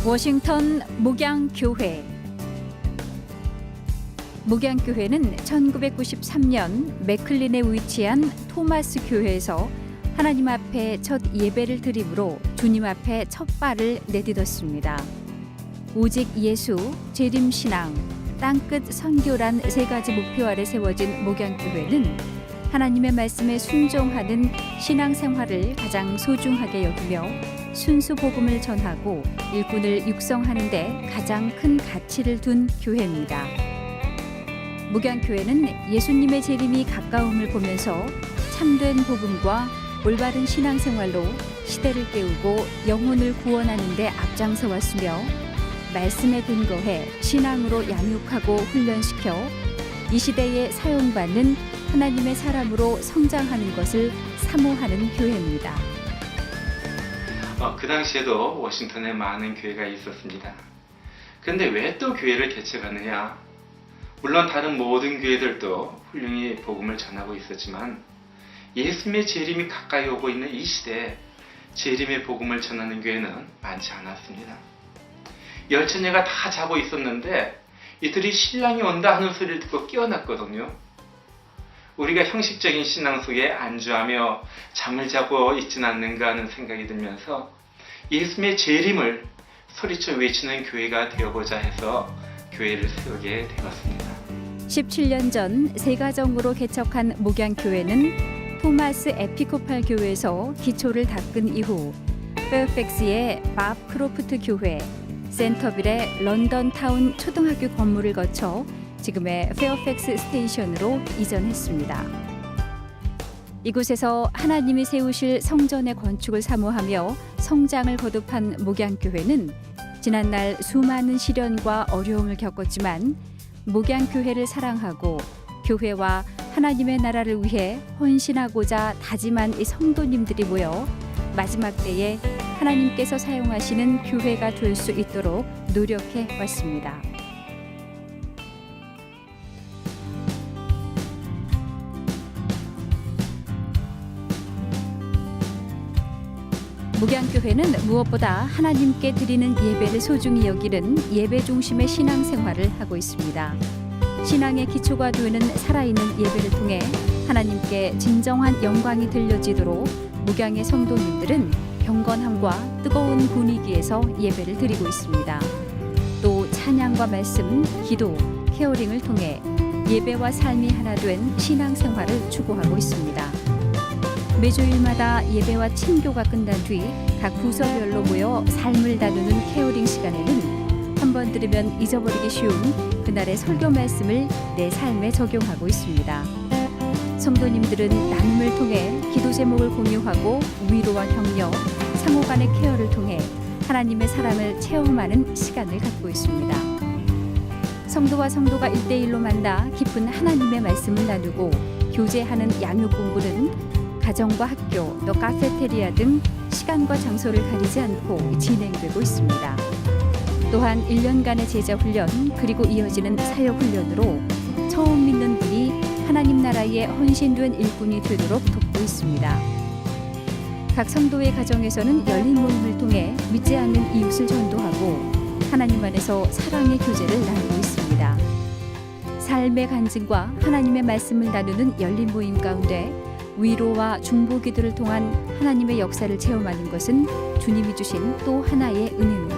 워싱턴 목양교회. 목양교회는 1993년 맥클린에 위치한 토마스 교회에서 하나님 앞에 첫 예배를 드림으로 주님 앞에 첫 발을 내딛었습니다. 오직 예수, 재림신앙, 땅끝 선교란 세 가지 목표 아래 세워진 목양교회는 하나님의 말씀에 순종하는 신앙생활을 가장 소중하게 여기며 순수 복음을 전하고 일꾼을 육성하는 데 가장 큰 가치를 둔 교회입니다. 목양교회는 예수님의 재림이 가까움을 보면서 참된 복음과 올바른 신앙생활로 시대를 깨우고 영혼을 구원하는 데 앞장서 왔으며 말씀에 근거해 신앙으로 양육하고 훈련시켜 이 시대에 사용받는 하나님의 사람으로 성장하는 것을 사모하는 교회입니다. 그 당시에도 워싱턴에 많은 교회가 있었습니다. 그런데 왜 또 교회를 개척하느냐? 물론 다른 모든 교회들도 훌륭히 복음을 전하고 있었지만 예수님의 재림이 가까이 오고 있는 이 시대에 재림의 복음을 전하는 교회는 많지 않았습니다. 열처녀가 다 자고 있었는데 이들이 신랑이 온다 하는 소리를 듣고 깨어났거든요. 우리가 형식적인 신앙 속에 안주하며 잠을 자고 있지는 않는가 하는 생각이 들면서 예수님의 재림을 소리쳐 외치는 교회가 되어보자 해서 교회를 세우게 되었습니다. 17년 전 세 가정으로 개척한 목양교회는 토마스 에피코팔 교회에서 기초를 닦은 이후 페어팩스의 밥 크로프트 교회, 센터빌의 런던 타운 초등학교 건물을 거쳐 지금의 페어팩스 스테이션으로 이전했습니다. 이곳에서 하나님이 세우실 성전의 건축을 사모하며 성장을 거듭한 목양교회는 지난날 수많은 시련과 어려움을 겪었지만 목양교회를 사랑하고 교회와 하나님의 나라를 위해 헌신하고자 다짐한 이 성도님들이 모여 마지막 때에 하나님께서 사용하시는 교회가 될 수 있도록 노력해 왔습니다. 목양교회는 무엇보다 하나님께 드리는 예배를 소중히 여기는 예배 중심의 신앙생활을 하고 있습니다. 신앙의 기초가 되는 살아있는 예배를 통해 하나님께 진정한 영광이 들려지도록 목양의 성도님들은 경건함과 뜨거운 분위기에서 예배를 드리고 있습니다. 또 찬양과 말씀, 기도, 케어링을 통해 예배와 삶이 하나 된 신앙생활을 추구하고 있습니다. 매주일마다 예배와 친교가 끝난 뒤 각 부서별로 모여 삶을 다루는 케어링 시간에는 한 번 들으면 잊어버리기 쉬운 그날의 설교 말씀을 내 삶에 적용하고 있습니다. 성도님들은 나눔을 통해 기도 제목을 공유하고 위로와 격려, 상호 간의 케어를 통해 하나님의 사랑을 체험하는 시간을 갖고 있습니다. 성도와 성도가 1대1로 만나 깊은 하나님의 말씀을 나누고 교제하는 양육 공부는 가정과 학교, 또 카페테리아 등 시간과 장소를 가리지 않고 진행되고 있습니다. 또한 1년간의 제자 훈련 그리고 이어지는 사역 훈련으로 처음 믿는 분이 하나님 나라에 헌신된 일꾼이 되도록 돕고 있습니다. 각 성도의 가정에서는 열린 모임을 통해 믿지 않는 이웃을 전도하고 하나님 안에서 사랑의 교제를 나누고 있습니다. 삶의 간증과 하나님의 말씀을 나누는 열린 모임 가운데 위로와 중보 기도를 통한 하나님의 역사를 체험하는 것은 주님이 주신 또 하나의 은혜입니다.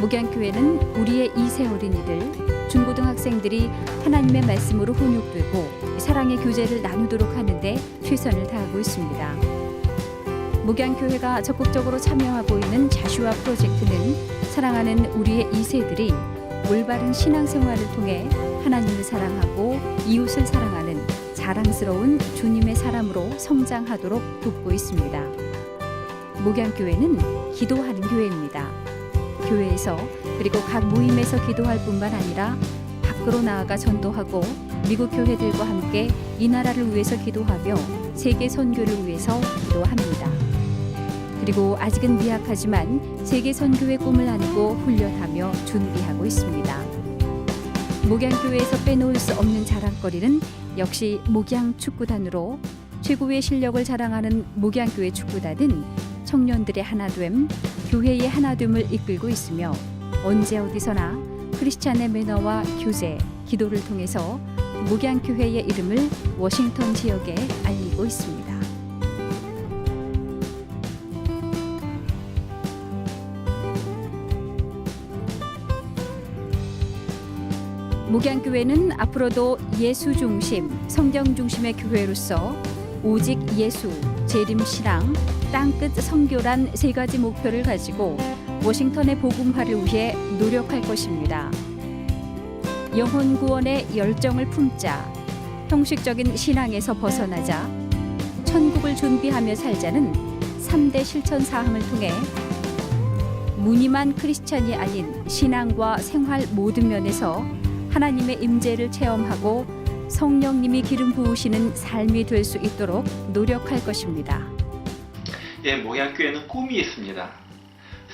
목양교회는 우리의 2세 어린이들, 중고등학생들이 하나님의 말씀으로 훈육되고 사랑의 교제를 나누도록 하는데 최선을 다하고 있습니다. 목양교회가 적극적으로 참여하고 있는 자슈아 프로젝트는 사랑하는 우리의 2세들이 올바른 신앙생활을 통해 하나님을 사랑하고 이웃을 사랑하는 자랑스러운 주님의 사람으로 성장하도록 돕고 있습니다. 목양교회는 기도하는 교회입니다. 교회에서 그리고 각 모임에서 기도할 뿐만 아니라 밖으로 나아가 전도하고 미국 교회들과 함께 이 나라를 위해서 기도하며 세계 선교를 위해서 기도합니다. 그리고 아직은 미약하지만 세계 선교의 꿈을 안고 훈련하며 준비하고 있습니다. 목양교회에서 빼놓을 수 없는 자랑거리는 역시 목양축구단으로 최고의 실력을 자랑하는 목양교회 축구단은 청년들의 하나됨, 교회의 하나됨을 이끌고 있으며 언제 어디서나 크리스찬의 매너와 교제, 기도를 통해서 목양교회의 이름을 워싱턴 지역에 알리고 있습니다. 목양교회는 앞으로도 예수 중심, 성경 중심의 교회로서 오직 예수, 재림신앙, 땅끝 선교란 세 가지 목표를 가지고 워싱턴의 복음화를 위해 노력할 것입니다. 영혼 구원의 열정을 품자, 형식적인 신앙에서 벗어나자, 천국을 준비하며 살자는 3대 실천 사항을 통해 무늬만 크리스찬이 아닌 신앙과 생활 모든 면에서 하나님의 임재를 체험하고 성령님이 기름 부으시는 삶이 될 수 있도록 노력할 것입니다. 예, 목양교회는 꿈이 있습니다.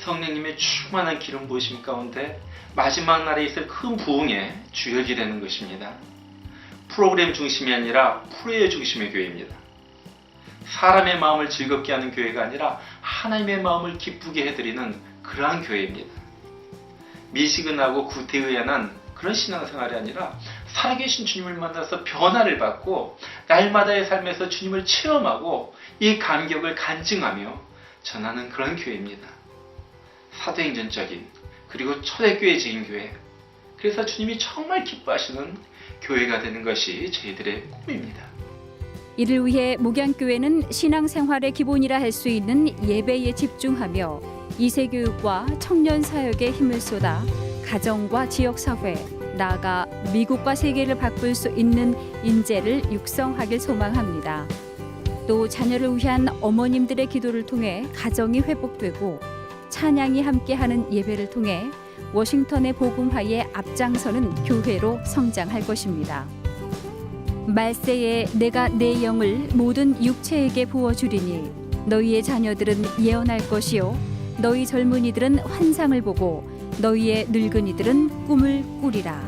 성령님의 충만한 기름 부으심 가운데 마지막 날에 있을 큰 부흥의 주역이 되는 것입니다. 프로그램 중심이 아니라 프로의 중심의 교회입니다. 사람의 마음을 즐겁게 하는 교회가 아니라 하나님의 마음을 기쁘게 해드리는 그러한 교회입니다. 미지근하고 구태의연한 그런 신앙생활이 아니라 살아계신 주님을 만나서 변화를 받고 날마다의 삶에서 주님을 체험하고 이 감격을 간증하며 전하는 그런 교회입니다. 사도행전적인 그리고 초대교회적인 교회, 그래서 주님이 정말 기뻐하시는 교회가 되는 것이 저희들의 꿈입니다. 이를 위해 목양교회는 신앙생활의 기본이라 할 수 있는 예배에 집중하며 이세교육과 청년사역에 힘을 쏟아 가정과 지역사회, 나아가 미국과 세계를 바꿀 수 있는 인재를 육성하길 소망합니다. 또 자녀를 위한 어머님들의 기도를 통해 가정이 회복되고 찬양이 함께하는 예배를 통해 워싱턴의 복음화에 앞장서는 교회로 성장할 것입니다. 말세에 내가 내 영을 모든 육체에게 부어주리니 너희의 자녀들은 예언할 것이요 너희 젊은이들은 환상을 보고 너희의 늙은이들은 꿈을 꾸리라.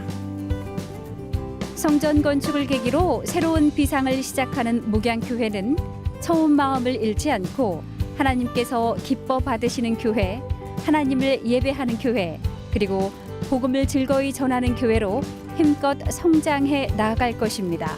성전 건축을 계기로 새로운 비상을 시작하는 목양교회는 처음 마음을 잃지 않고 하나님께서 기뻐 받으시는 교회, 하나님을 예배하는 교회, 그리고 복음을 즐거이 전하는 교회로 힘껏 성장해 나아갈 것입니다.